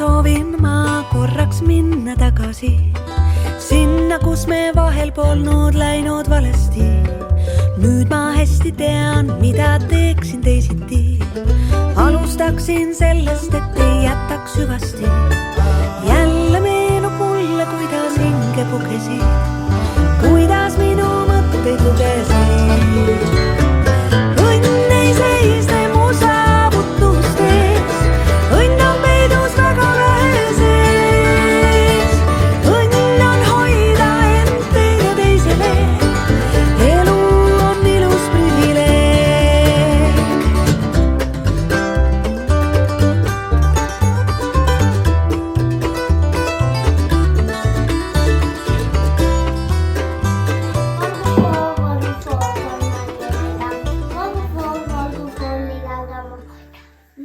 soovin ma korraks minna tagasi sinna, kus me vahel polnud läinud valesti. Nüüd ma hästi tean, mida teeksin teisiti. Alustaksin sellest, et ei jätaks hüvasti. Jälle meenub mulle, kuidas hinge pugesid, kuidas minu mõtteid lugesid. Õnn ei seisne mu saavutustes, õnn on peidus väga vähe sees. Õnn on hoida end teile teisele, elu on ilus privileeg.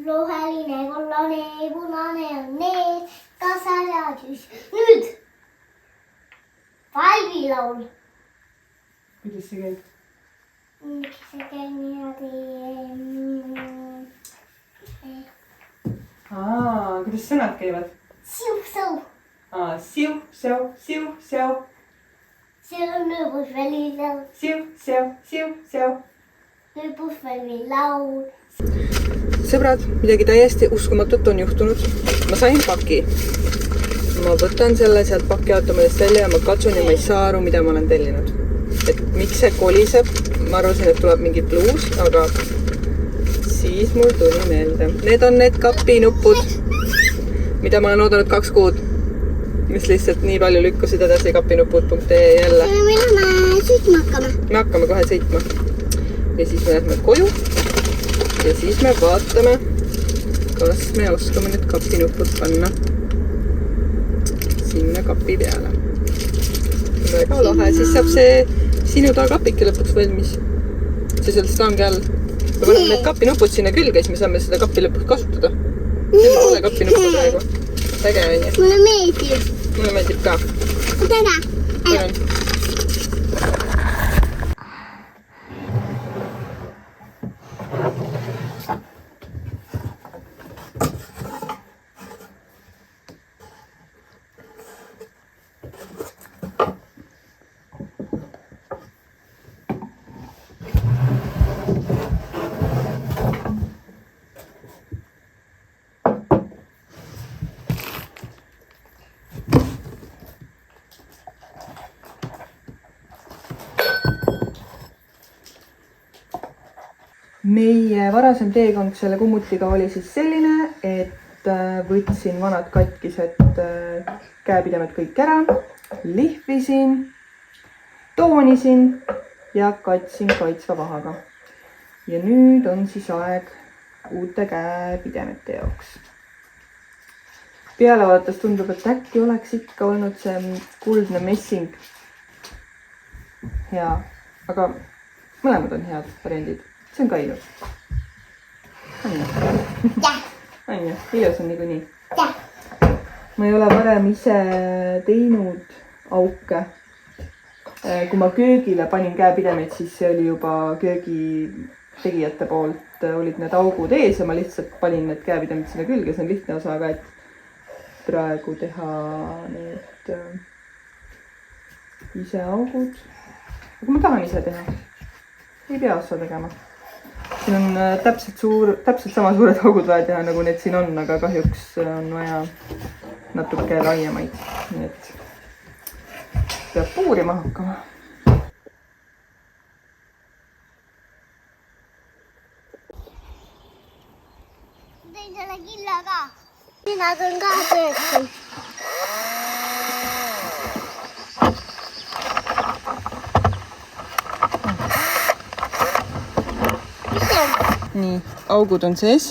Roheline, kollane, punane on need, kas sa tead siis nüüd valgilaul. Kuidas see käib? Miks see käib niimoodi? Kuidas sõnad käivad? Siu-sõu. Siu, säu, siu, säu. See on lõbusvälilaul. Siu, säu, siu, säu. Lõbusvälilaul. Sõbrad, midagi täiesti uskumatut on juhtunud. Ma sain paki. Ma võtan selle sealt pakiautomaadist välja ja ma katsun ja ma ei saa aru, mida ma olen tellinud. Et miks see koliseb? Ma arvasin, et tuleb mingi pluus, aga siis mul tuli meelde. Need on need kapinuppud, mida ma olen oodanud 2 kuud, mis lihtsalt nii palju lükkusid edasi kapinuppud.ee jälle. Millal me sõitma hakkame? Me hakkame kohe sõitma. Ja siis me lähme koju. Ja siis me vaatame, kas me oskame nüüd kapinupud panna sinna kapi peale. Väga lahe, siis saab see sinu kapike lõpuks valmis. See sellest ongi all. Me paneme need kapinupud sinna külge, siis me saame seda kapi lõpuks kasutada. See pole kapinupud praegu. Äge on ju. Mulle meeldib. Mulle meeldib ka. Täna. Tänan. Meie varasem teekond selle kummutiga oli siis selline, et võtsin vanad katkised käepidemed kõik ära, lihvisin, toonisin ja katsin kaitsva vahaga. Ja nüüd on siis aeg uute käepidemete jaoks. Peale vaadates tundub, et äkki oleks ikka olnud see kuldne messing hea, aga mõlemad on head variandid. See on ka ilus. On ju? On ju? Ilus on niikuinii. Ma ei ole varem ise teinud auke. Kui ma köögile panin käepidemeid, siis see oli juba köögi tegijate poolt. Olid need augud ees ja ma lihtsalt panin need käepidemed sinna külge. See on lihtne osa, aga et praegu teha need ise augud. Aga ma tahan ise teha. Ei pea osa tegema. Siin on täpselt sama suured augud vaja teha, nagu need siin on, aga kahjuks on vaja natuke laiemaid. Nii et peab puurima hakkama. Tein selle killa ka. Mina tõin ka tööksi. Nii, augud on sees.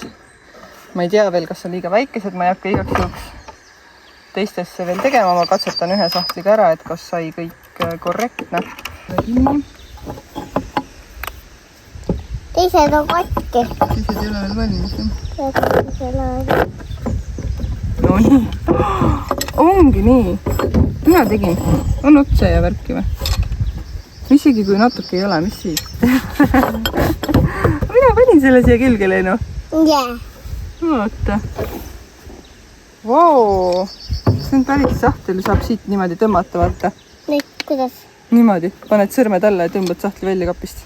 Ma ei tea veel, kas on liiga väikesed. Ma ei hakka igaks juhuks teistesse veel tegema. Ma katsetan ühe sahtliga ära, et kas sai kõik korrektne. Teised on katki. Teised ei ole veel valmis. No nii. Ongi nii. Mina tegin. On otse ja värki või? Isegi kui natuke ei ole, mis siis? Mina panin selle siia külge, Leenu. Jaa. Oota. Vau! See on päris sahtel, saab siit niimoodi tõmmata, vaata. Nii, kuidas? Niimoodi, paned sõrmed alla ja tõmbad sahtli välja kapist.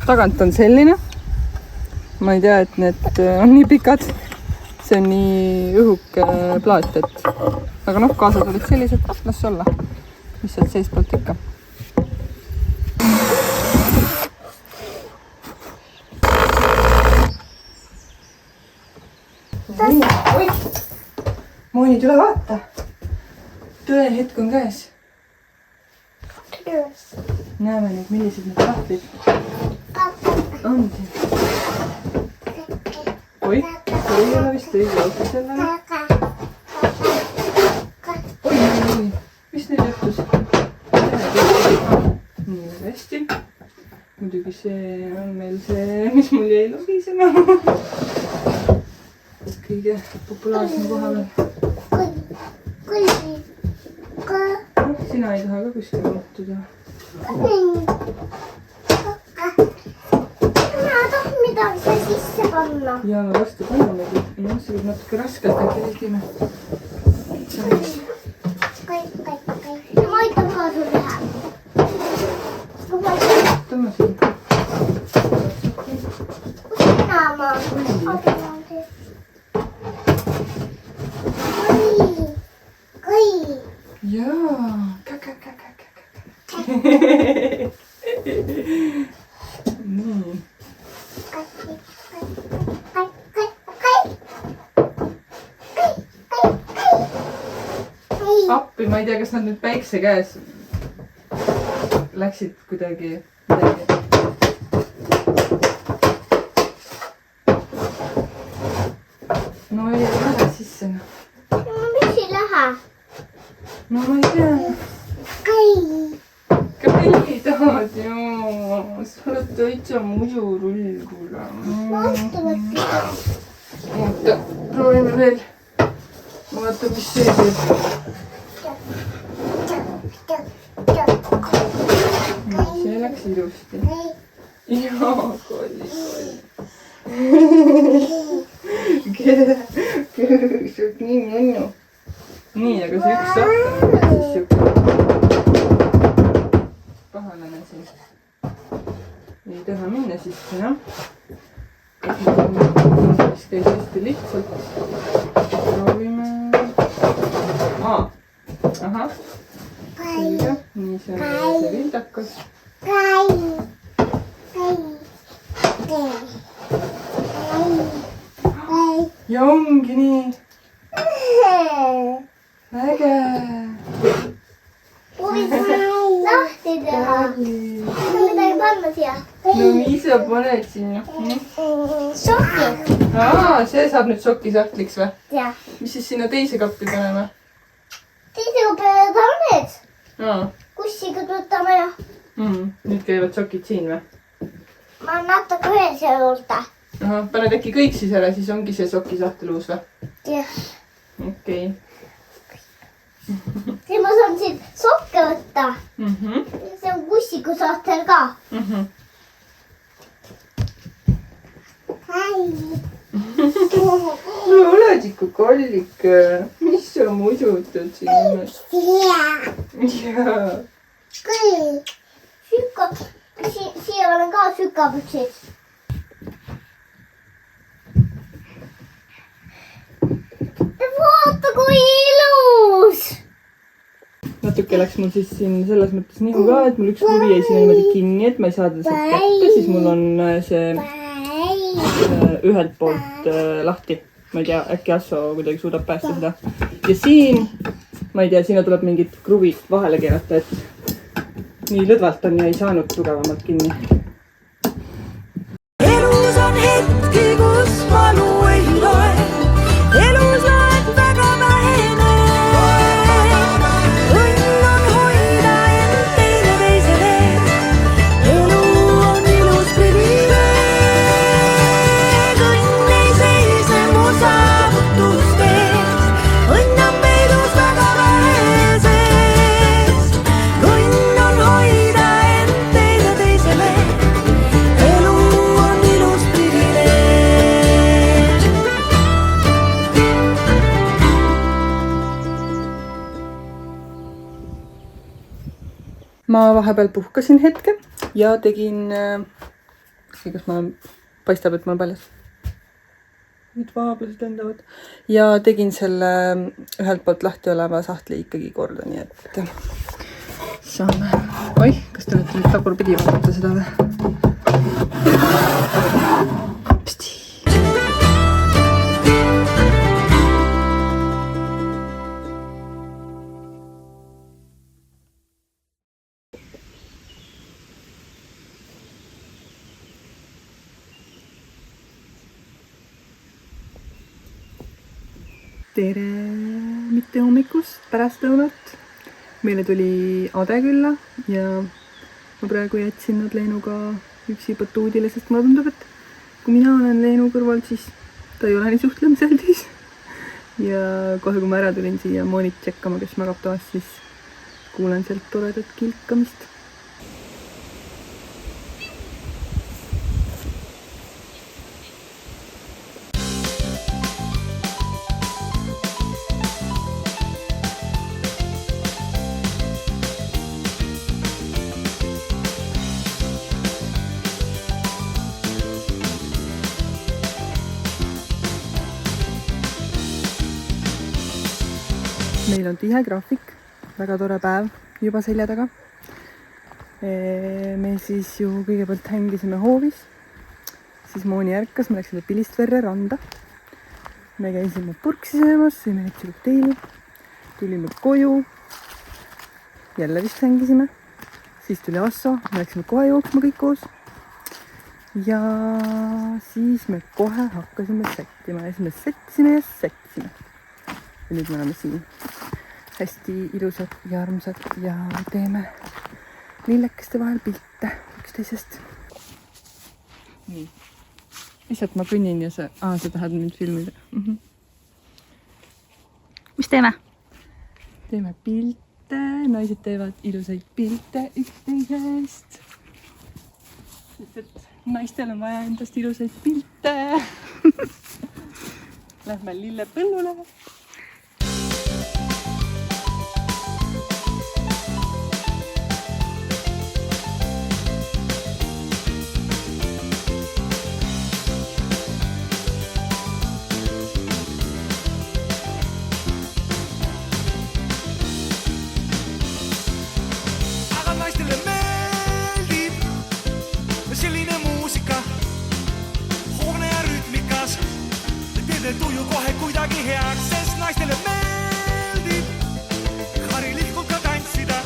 Tagant on selline. Ma ei tea, et need on nii pikad. See on nii õhuke plaat, et... Aga noh, kaasad olid sellised, las olla. Mis sealt seespoolt ikka. Oi! Mooni, tule vaata! Tõe hetk on käes. Näeme nüüd, millised need sahtlid on siin. Oi, see ei ole vist õige auto sellele. Oi, mis nüüd juhtus? Nii, hästi. Muidugi see on meil see, mis mul jäi logisema. Kõige populaarsem koha veel. Sina ei taha ka kuskil muutuda. Mina tahan midagi siia sisse panna. Ja me vastu pannamegi. Jah, see võib natuke raskelt, äkki tegime. Ma aitan ka sul teha. Tõmma siin. Kus mina ma? Jaa, nii. Appi, ma ei tea, kas nad nüüd päikse käes läksid kuidagi midagi. No ei lähe sisse. Miks ei lähe? No ma ei tea. Käi tahad ju. Sa oled täitsa mujurull, kuule. Oota, proovime veel. Vaata, mis see teeb. See läks ilusti. Jaa, kolli. Kõõsud nii nunnu. Nii, aga see üks saht on siis siuke pahalane siin. Ei taha minna sisse, jah. Mis käis hästi lihtsalt. Proovime. Ahah. Selge. Nii, see on see vildakas. Ja ongi nii. Äge. Lahti teha. Midagi panna siia. No mis sa paned sinna? Soki. See saab nüüd sokisahtliks või? Jah. Mis siis sinna teise kappi paneme? Teisega peale taha need. Kussiga võtame ja Nüüd käivad sokid siin või? ma natuke veel siia juurde. Paned äkki kõik siis ära, siis ongi see sokisahtel uus või? Jah. Okei. Siis ma saan siit sokke võtta. See on kussiga sahtel ka. No oled ikka kallike. Mis sa musutad sinna? Jaa. Siia olen ka sükapüksid. Vaata kui ilus! Natuke läks mul siis siin selles mõttes nihu ka, et mul üks kruvi jäi sinna niimoodi kinni, et ma ei saa teda sealt kätte, siis mul on see ühelt poolt lahti. Ma ei tea, äkki Asso kuidagi suudab päästa seda. Ja siin, ma ei tea, sinna tuleb mingid kruvid vahele keerata, et nii lõdvalt on ja ei saanud tugevamalt kinni. Elus on hetki, kus valu ei loe. Elus loed väga vähene. Õnn on hoida end teineteisele. Elu on ilus privileeg. Õnn ei seisne mu saavutustes. Õnn on peidus väga väheses. Õnn on hoida end teineteisele. ma vahepeal puhkasin hetke ja tegin, kas ma paistab, et ma olen paljas. Nüüd vaablased lendavad. Ja tegin selle ühelt poolt lahti oleva sahtli ikkagi korda, nii et saame. Oih, kas te olete nüüd tagurpidi vaadata seda või? Psti. Tere, mitte hommikust, pärastlõunat. Meile tuli Ade külla ja ma praegu jätsin nad Leenuga üksi batuudile, sest mulle tundub, et kui mina olen Leenu kõrval, siis ta ei ole nii suhtlemisaldis. Ja kohe, kui ma ära tulin siia Moonit tšekkama, kes magab toas, siis kuulen sealt toredat kilkamist. Meil on tihe graafik, väga tore päev juba selja taga. Me siis ju kõigepealt hängisime hoovis, siis Mooni ärkas, me läksime Pilistverre randa. Me käisime purksi söömas, sõime hetsi kokteili, tulime koju, jälle vist hängisime, siis tuli Asso, me läksime kohe jooksma kõik koos. Ja siis me kohe hakkasime sättima ja siis me sättisime ja sättisime. Ja nüüd me oleme siin hästi ilusad ja armsad ja teeme lillekeste vahel pilte üksteisest. Nii. Lihtsalt ma kõnnin ja sa tahad mind filmida. Mis teeme? Teeme pilte, naised teevad ilusaid pilte üksteisest. Sest et naistel on vaja endast ilusaid pilte. Lähme lillepõllule. Tuju kohe kuidagi heaks, sest naistele meeldib harilihkult ka tantsida,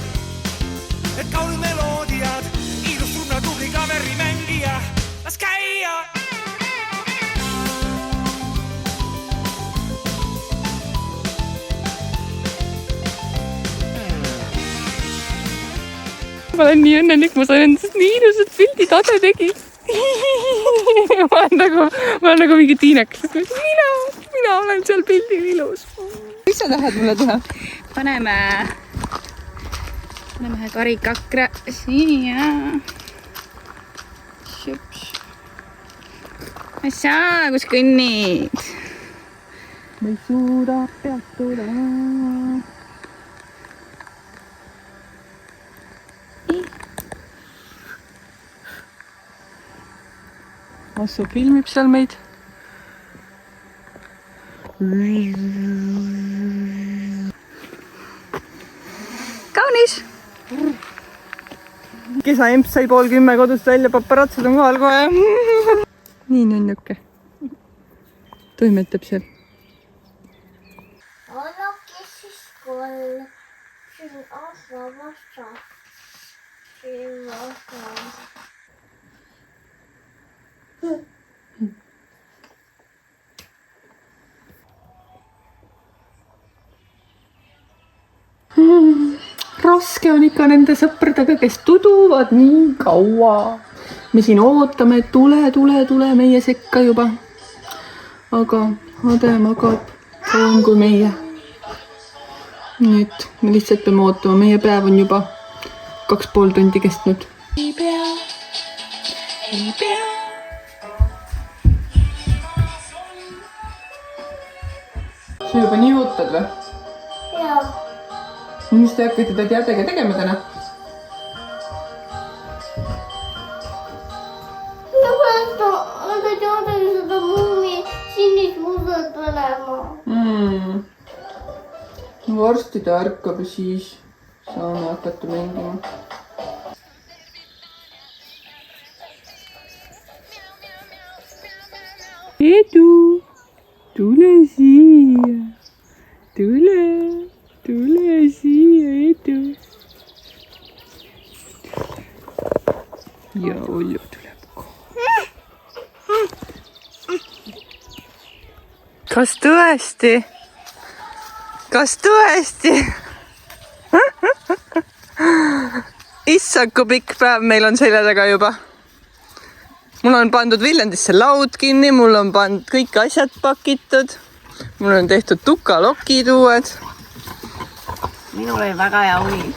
et kaunid meloodiad, ilus tubli klaverimängija, las käia! Ma olen nii õnnelik, ma sain endast nii ilusad pildid, Ade tegi. Ma olen nagu mingi tiinekas. Mina olen seal pildil ilus. Mis sa tahad mulle teha? Paneme ühe karikakra siia. Asja, kus kõnnid? Ma ei suuda peatuda. Asso filmib seal meid. Kaunis! Kesa emps sai 9:30 kodust välja, paparatsud on kohal kohe. Nii nunnuke. Toimetab seal. Olla kessis koll. Siin Asso vasta. Siin vasta. Raske on ikka nende sõpradega, kes tuduvad nii kaua. Me siin ootame, et tule meie sekka juba. Aga Ade magab kauem kui meie. Nii et me lihtsalt peame ootama. Meie päev on juba 2,5 tundi kestnud. Ei pea. Sa juba nii ootad või? Jaa. Mis te hakkate Tadjadega tegema täna? varsti ta ärkab ja siis saame hakata mängima. Edu, tule siia. Tule siia, Edu. Ja Ollu tuleb ka. Kas tõesti? Issand, kui pikk päev meil on selja taga juba. Mul on pandud Viljandisse laud kinni, mul on pandud kõik asjad pakitud. Mul on tehtud tukalokid uued. Minul oli väga hea uni.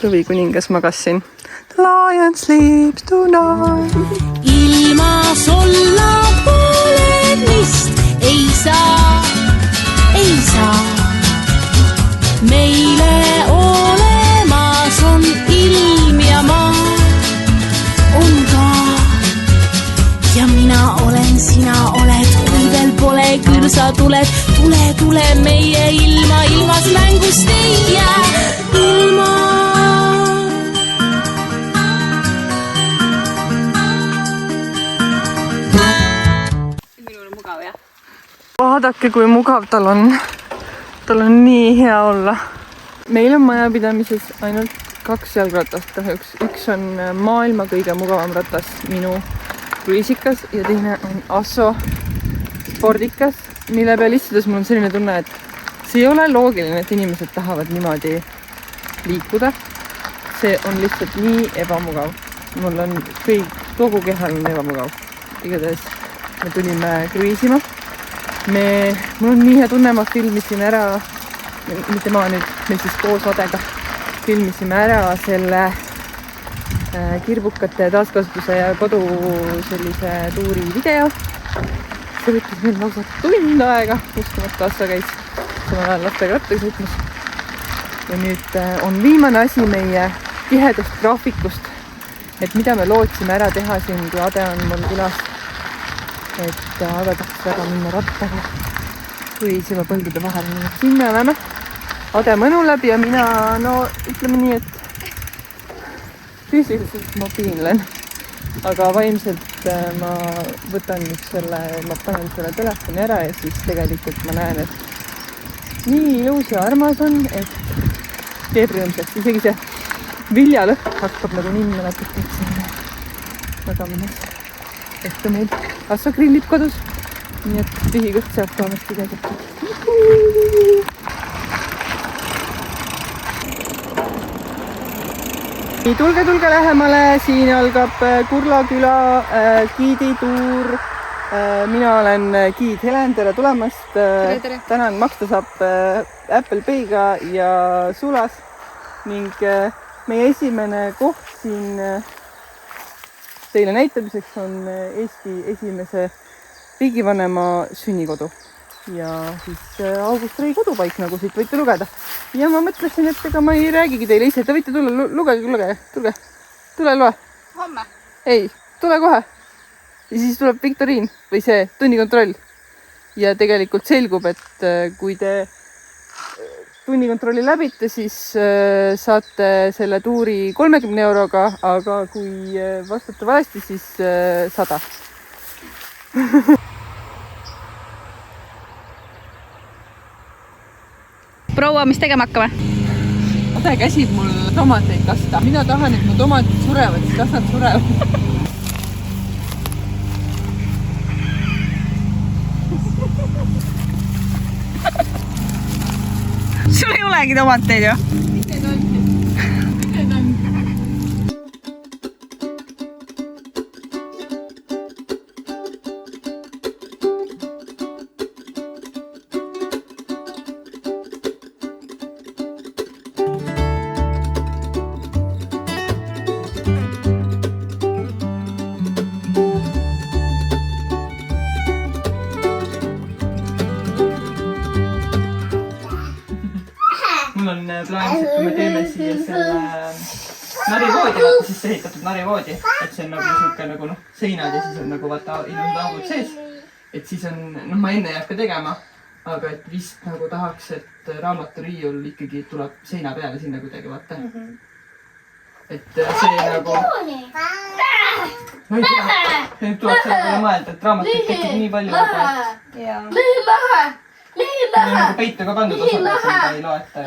Lõvi kuningas magas siin. The lion sleeps tonight. ilmas olla poolelist ei saa. Meile olemas on ilm ja maa on ka. Ja mina olen, sina oled, kui veel pole, küll sa tuled. Tule meie ilmas mängust ei jää. Vaadake, kui mugav tal on. Tal on nii hea olla. Meil on majapidamises ainult 2 jalgratast kahjuks. Üks on maailma kõige mugavam ratas, minu kruiisikas, ja teine on Asso spordikas, mille peal istudes mul on selline tunne, et see ei ole loogiline, et inimesed tahavad niimoodi liikuda. See on lihtsalt nii ebamugav. Mul on kogu kehal on ebamugav. Igatahes me tulime kruiisima. Mul on nii hea tunne, ma filmisin ära, mitte ma nüüd, meil siis koos Adega filmisime ära selle kirbukate taaskasutuse ja kodu sellise tuuri video. See võttis meil lausa tund aega, uskumatu Assa käis samal ajal lastega rattaga sõitmas. Ja nüüd on viimane asi meie tihedast graafikust, et mida me lootsime ära teha siin, kui Ade on mul külas. Et Ade tahtis väga minna rattaga kruiisima põldude vahel. Siin me oleme. Ade mõnuleb ja mina, ütleme nii, et füüsiliselt ma piinlen. Aga vaimselt ma võtan nüüd ma panen selle telefoni ära ja siis tegelikult ma näen, et nii ilus ja armas on, et teeb rõõmsaks. Isegi see viljalõhk hakkab nagu ninna natuke sinna väga minnes. Et meil Assa grillib kodus, nii et tühi kõht saab kaamesti käiselt. Tulge lähemale, siin algab Kurla küla giidituur. Mina olen giid Helen, tere tulemast. Tänan, maksta saab Apple Pay'ga ja sulas. Ning meie esimene koht siin teile näitamiseks on Eesti esimese riigivanema sünnikodu. Ja siis August Rei kodupaik, nagu siit võite lugeda. Ja ma mõtlesin, et ega ma ei räägigi teile ise. Te võite tulla, lugege. Tule loe. Homme? Ei, tule kohe. Ja siis tuleb viktoriin või see tunnikontroll. Ja tegelikult selgub, et kui te tunnikontrolli läbite, siis saate selle tuuri 30 euroga, aga kui vastate valesti, siis 100. Proua, mis tegema hakkame? Ade käsib mul tomateid kasta. Mina tahan, et mu tomatid surevad, siis kas nad surevad? Sul ei olegi tomateid ju? Need on. Mul on plaanis, et kui me teeme siia selle narivoodi, vaata siis ehitatud narivoodi, et see on nagu siuke nagu seinad ja siis on nagu vaata ilusad augud sees. et siis on, noh, ma enne ei hakka tegema, aga et vist nagu tahaks, et raamaturiiul ikkagi tuleb seina peale sinna kuidagi, vaata. Et see nagu... ma ei tea, nüüd tuleb selle peale mõelda, et raamatuid tekib nii palju, aga et... nagu peitu ka pandud osad, et seda ei loeta.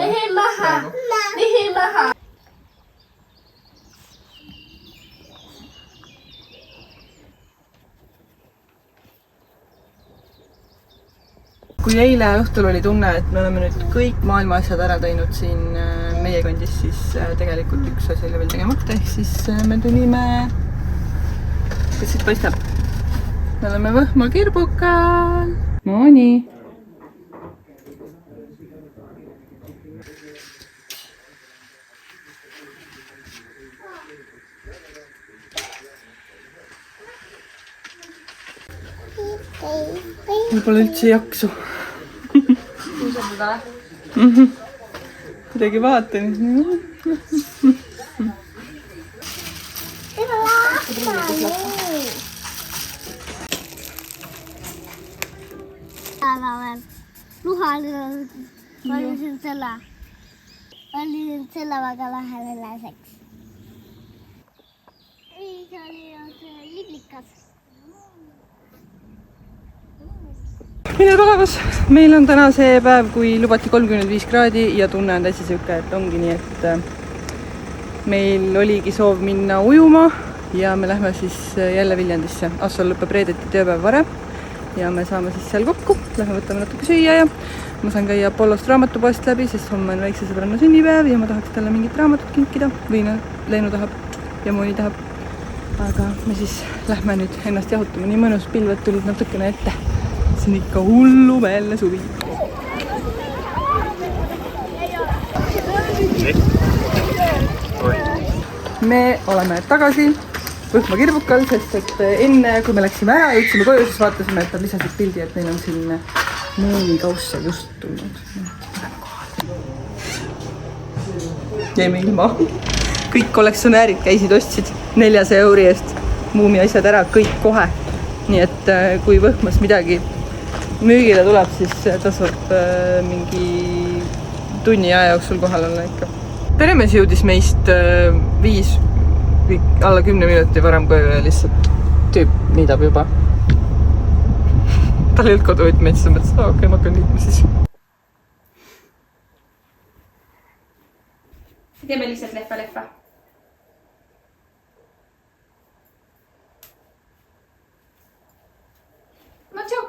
Kui eile õhtul oli tunne, et me oleme nüüd kõik maailma asjad ära teinud siin meie kandis, siis tegelikult üks asi oli veel tegemata, ehk siis me tulime... Kas siit paistab? Me oleme Võhma kirbukal. No nii. Mul pole üldse jaksu. Kuidagi vaatan. Valisin selle väga lähedaseks. Ei, see oli liblikas. Mine päevas! Meil on täna see päev, kui lubati 35 kraadi ja tunne on täitsa siuke, et ongi nii, et meil oligi soov minna ujuma ja me lähme siis jälle Viljandisse. Assol lõpeb reedeti tööpäev varem ja me saame siis seal kokku. Lähme võtame natuke süüa ja ma saan käia Apollost raamatupoest läbi, sest homme on väikse sõbranna sünnipäev ja ma tahaks talle mingit raamatut kinkida või Leenu tahab ja Mooni tahab. Aga me siis lähme nüüd ennast jahutama. Nii mõnus, pilved tulid natukene ette. See on ikka hullumeelne suvi. Me oleme tagasi Võhma kirbukal, sest et enne, kui me läksime ära ja jõudsime koju, siis vaatasime, et nad lisasid pildi, et neil on siin Mooni kausse just tulnud. Jäime ilma. Kõik kollektsionäärid käisid, ostsid 400 € eest Muumi asjad ära, kõik kohe. Nii et kui Võhmas midagi müügile tuleb, siis tasub mingi tunni aja jooksul kohal olla ikka. Peremees jõudis meist 5 või alla 10 minuti varem koju ja lihtsalt tüüp niidab juba. Tal ei olnud koduvõtmeid, siis mõtles, et okei, ma hakkan liitma siis. Teeme lihtsalt lehva-lehva. No tšau!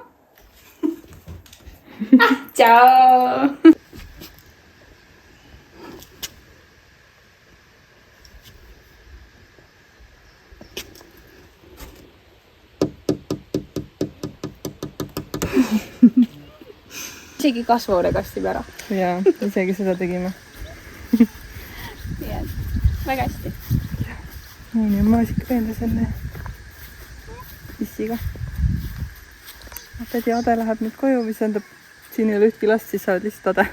Tšau! Isegi kasvuhoone kastib ära. Jaa, isegi seda tegime. Väga hästi. Mooni on maasika peenda selle issiga. Tädi Ade läheb nüüd koju, mis tähendab, siin ei ole ühtki last, siis sa oled lihtsalt Ade.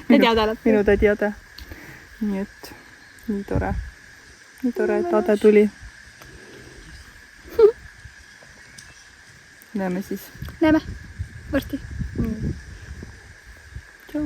Tädi Ade läheb. Minu tädi Ade. Nii et nii tore. Nii tore, et Ade tuli. Näeme siis. Näeme. Varsti. Tšau.